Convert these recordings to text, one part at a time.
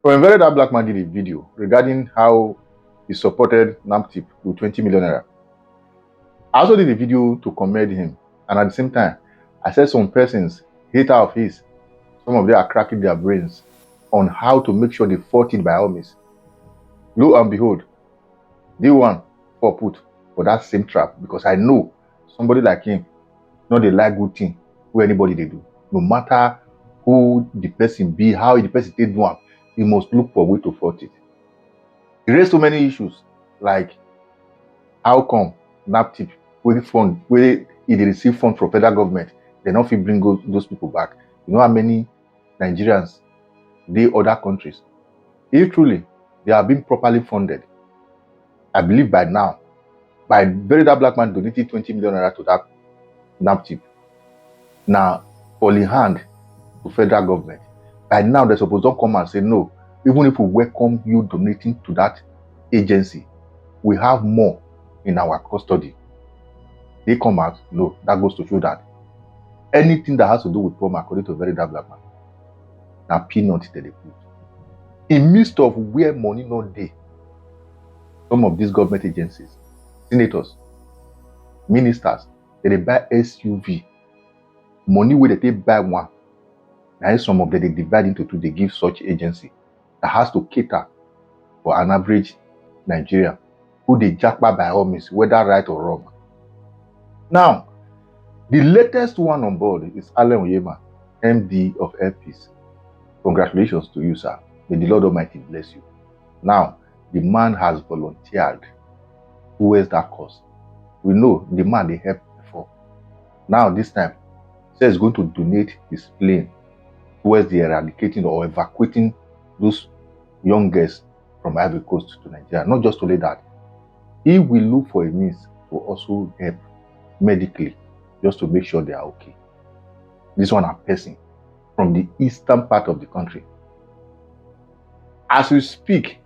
When very that black man did a video regarding how he supported NAMTIP with 20 million naira. I also did a video to commend him. And at the same time, I said some persons, hater of his, some of them are cracking their brains on how to make sure they fought it by all means. Lo and behold, they one for put for that same trap because I know somebody like him, not they like good thing where anybody they do. No matter who the person be, how the person take do am, he must look for a way to fight it. He raised so many issues like how come NAPTIP wey fund wey e dey receive fund from federal government, they no fit bring those people back. You know how many Nigerians dey other countries? If truly they are being properly funded, I believe by now, by very that black man donated 20 million naira to that NAPTIP. Now, only hand to federal government. By now, they suppose don't come and say no. Even if we welcome you donating to that agency, we have more in our custody. They come out, no, that goes to show that anything that has to do with poor man, according to very that black man, now peanut that they put. In midst of where money not dey, some of these government agencies, senators, ministers, they buy SUV. Money where they buy one. Now some of them they divide into two, they give such agency that has to cater for an average Nigerian who they jackpot by all means, whether right or wrong. Now, the latest one on board is Allen Oyema, MD of Airpeace. Congratulations to you, sir. May the Lord Almighty bless you. Now, the man has volunteered towards that cause. We know the man they helped before. Now, this time, he says he's going to donate his plane towards the eradicating or evacuating those young girls from Ivory Coast to Nigeria. Not just only that, he will look for a means to also help medically, just to make sure they are okay. This one a person from the eastern part of the country. As we speak,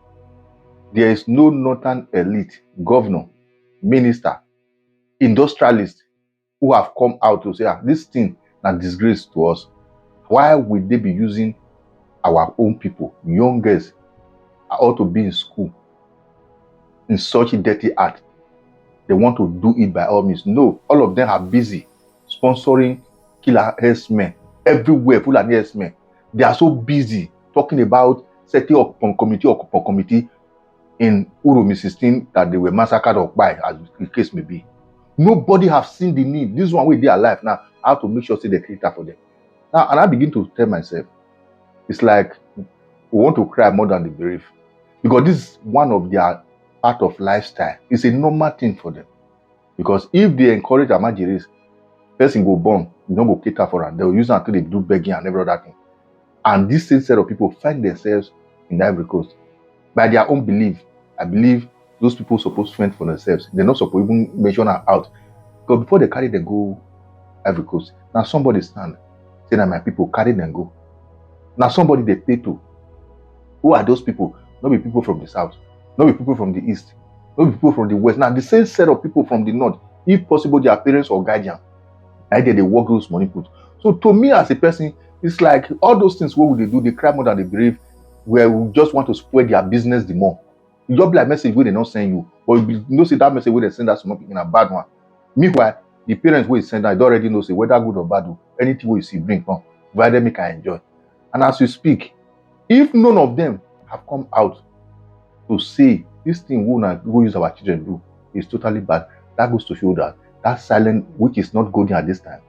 there is no northern elite, governor, minister, industrialist who have come out to say, this thing is a disgrace to us. Why would they be using our own people, young girls, ought to be in school in such a dirty act? They want to do it by all means. No, all of them are busy sponsoring killer herdsmen everywhere, full of herdsmen. They are so busy talking about setting up on committee in Uromi 16 that they were massacred or by, as the case may be. Nobody have seen the need. This one way they are alive now, how to make sure say they cater for them. Now, and I begin to tell myself, it's like we want to cry more than the bereaved. Because this is one of their part of lifestyle. It's a normal thing for them. Because if they encourage amajiris, person go born, you don't go cater for them. They will use it until they do begging and every other thing. And this same set of people find themselves in the Ivory Coast. By their own belief, I believe those people supposed to fend for themselves. They're not supposed to even mention her out. Because before they carry them go Ivory Coast, now somebody stand, say that my people carry them go. Now somebody they pay to. Who are those people? Not be people from the south, not be people from the east, not be people from the west. Now the same set of people from the north, if possible, their parents or guardian, either they work those money put. So to me as a person, it's like all those things, what would they do? They cry more than they brave, where we just want to spoil their business the more. You just like message where they not send you, but you know say that message where they send us not in a bad one. Meanwhile, the parents will send I don't already know say whether good or bad, anything we see bring on, whether make I enjoy. And as you speak, if none of them have come out to say this thing we use our children do is totally bad, that goes to show that that silent, which is not good at this time,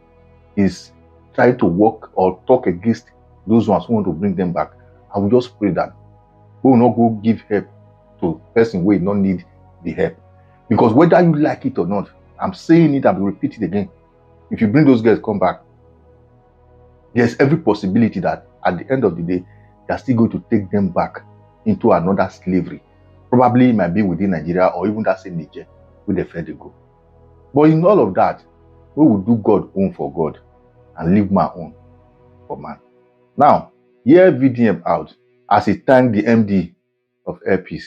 is trying to work or talk against those ones who want to bring them back. I will just pray that we will not go give help to person who not need the help. Because whether you like it or not, I'm saying it and will repeat it again. If you bring those girls come back, there's every possibility that at the end of the day, they're still going to take them back into another slavery. Probably it might be within Nigeria or even that same Niger where they fed they go. But in all of that, we will do God own for God and leave my own for man. Now, hear VDM out as he thanked the MD of Airpeace.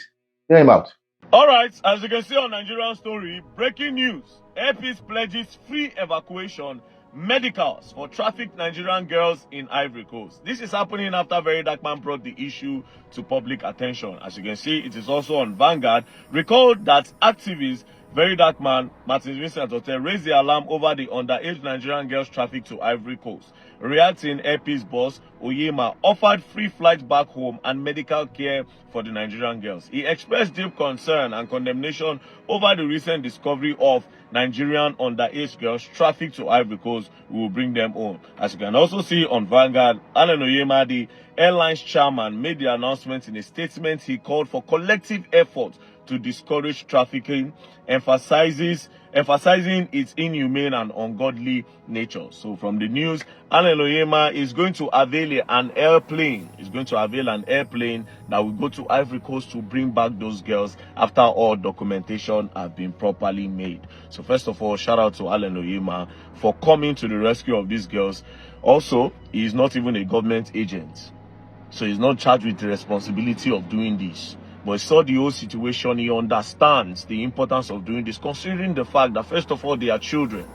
Hear him out. All right, as you can see on Nigerian Story, breaking news. Airpeace pledges free evacuation medicals for trafficked Nigerian girls in Ivory Coast. This is happening after Very Dark Man brought the issue to public attention. As you can see, it is also on Vanguard. Recall that activist Very Dark Man Martin Vincent Hotel raised the alarm over the underage Nigerian girls trafficked to Ivory Coast. Reacting, Airpeace boss Oyema offered free flights back home and medical care for the Nigerian girls. He expressed deep concern and condemnation over the recent discovery of Nigerian underage girls trafficked to Ivory Coast. We will bring them home. As you can also see on Vanguard, Alan Oyema, the airline's chairman, made the announcement in a statement. He called for collective effort to discourage trafficking, emphasizing its inhumane and ungodly nature. So from the news, Alan Oyema is going to avail an airplane. He's going to avail an airplane that will go to Ivory Coast to bring back those girls after all documentation have been properly made. So first of all, shout out to Alan Oyema for coming to the rescue of these girls. Also, he is not even a government agent, so he's not charged with the responsibility of doing this. But he saw the whole situation. He understands the importance of doing this, considering the fact that first of all, they are children.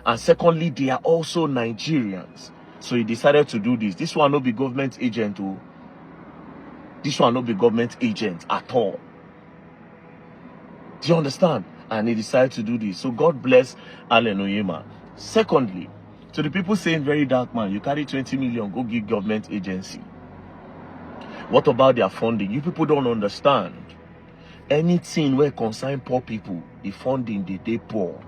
And secondly, they are also Nigerians. So he decided to do this. This one not be government agent. This one not be government agent at all. Do you understand? And he decided to do this. So God bless Alan Oyema. Secondly, to the people saying, Very Dark Man, you carry 20 million, go give government agency. What about their funding? You people don't understand. Anything where concern poor people, the funding they poor.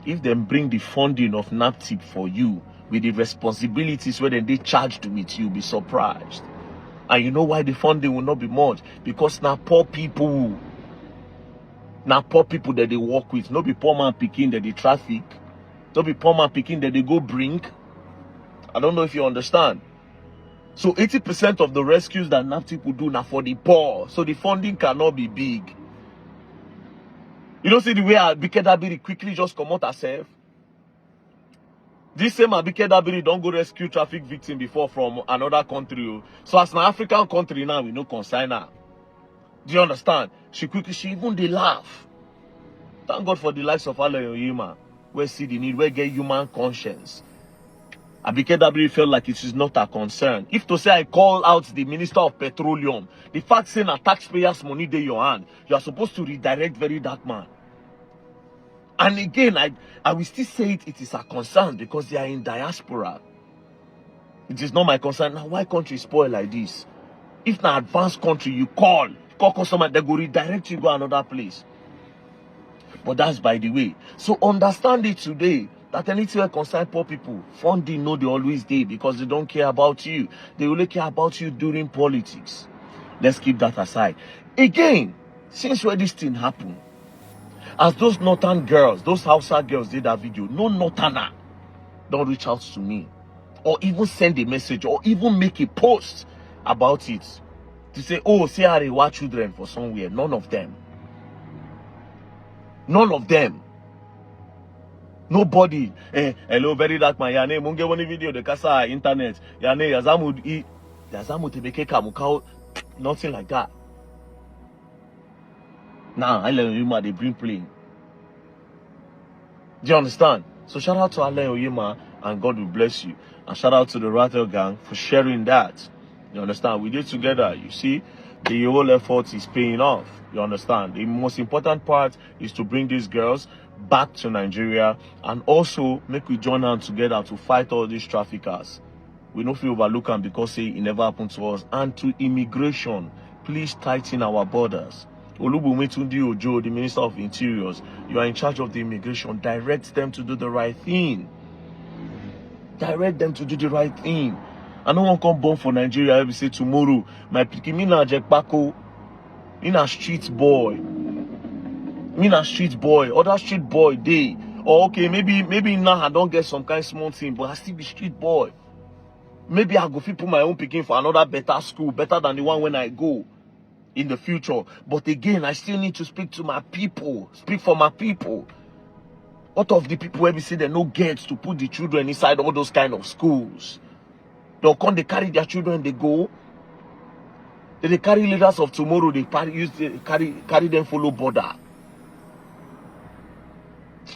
If them bring the funding of NAPTIP for you with the responsibilities where they charged with you, be surprised. And you know why the funding will not be much? Because now poor people. Now poor people that they work with. Not be poor man picking that they traffic. Not be poor man picking that they go bring. I don't know if you understand. So 80% of the rescues that NAPTIP will do now for the poor. So the funding cannot be big. You don't see the way Abike Dabiri quickly just come out herself. This same Abike Dabiri don't go rescue traffic victim before from another country. So as an African country now, we no consign her. Do you understand? She even they laugh. Thank God for the likes of Alan Oyema, where see the need, where get human conscience. Abike Dabiri felt like it is not a concern. If to say I call out the Minister of Petroleum, the fact saying a taxpayers' money in your hand, you are supposed to redirect Very Dark Man. And again, I will still say it is a concern because they are in diaspora. It is not my concern. Now, why country spoil like this? If an advanced country, you call customer, they go redirect you, go another place. But that's by the way. So understand it today. That anything that concern poor people, funding no they always do because they don't care about you. They only care about you during politics. Let's keep that aside. Again, since where this thing happened, as those northern girls, those Hausa girls did that video, no northerner don't reach out to me or even send a message or even make a post about it to say, oh, say I watch children for somewhere. None of them. None of them. Nobody. Hello, Very Dark Man. Yane, munge woni video de kasa internet. Yane, yazamu tebeke kamukao. Nothing like that. Now, I let you they bring plane. Do you understand? So shout out to Alain Oyema and God will bless you. And shout out to the Rattle Gang for sharing that. You understand? We did together. You see, the whole effort is paying off. You understand? The most important part is to bring these girls back to Nigeria and also make we join hands together to fight all these traffickers. We don't feel overlook them because say it never happened to us. And to immigration, please tighten our borders. Olubunmi Tunde Ojo, the Minister of Interiors, you are in charge of the immigration. Direct them to do the right thing. Direct them to do the right thing. I don't want to come born for Nigeria every say tomorrow. My pikimina Jekpako, in a street boy. Other street boy day. Or okay, maybe now I don't get some kind of small thing, but I still be street boy. Maybe I go fit put my own picking for another better school, better than the one when I go in the future. But again, I still need to speak to my people, speak for my people. What of the people where we say they no get to put the children inside all those kind of schools? They'll come, they carry their children, they go. They carry leaders of tomorrow, they carry them follow border.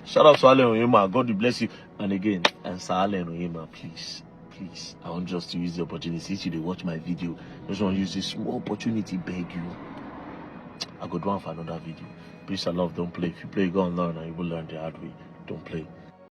Shout out to Allen Oyema. God will bless you. And again, and Sir Allen Oyema, please, I want just to use the opportunity. Since you watch my video, just want to use this small opportunity, beg you. I go do one for another video. Peace and love, don't play. If you play, go and learn, and you will learn the hard way. Don't play.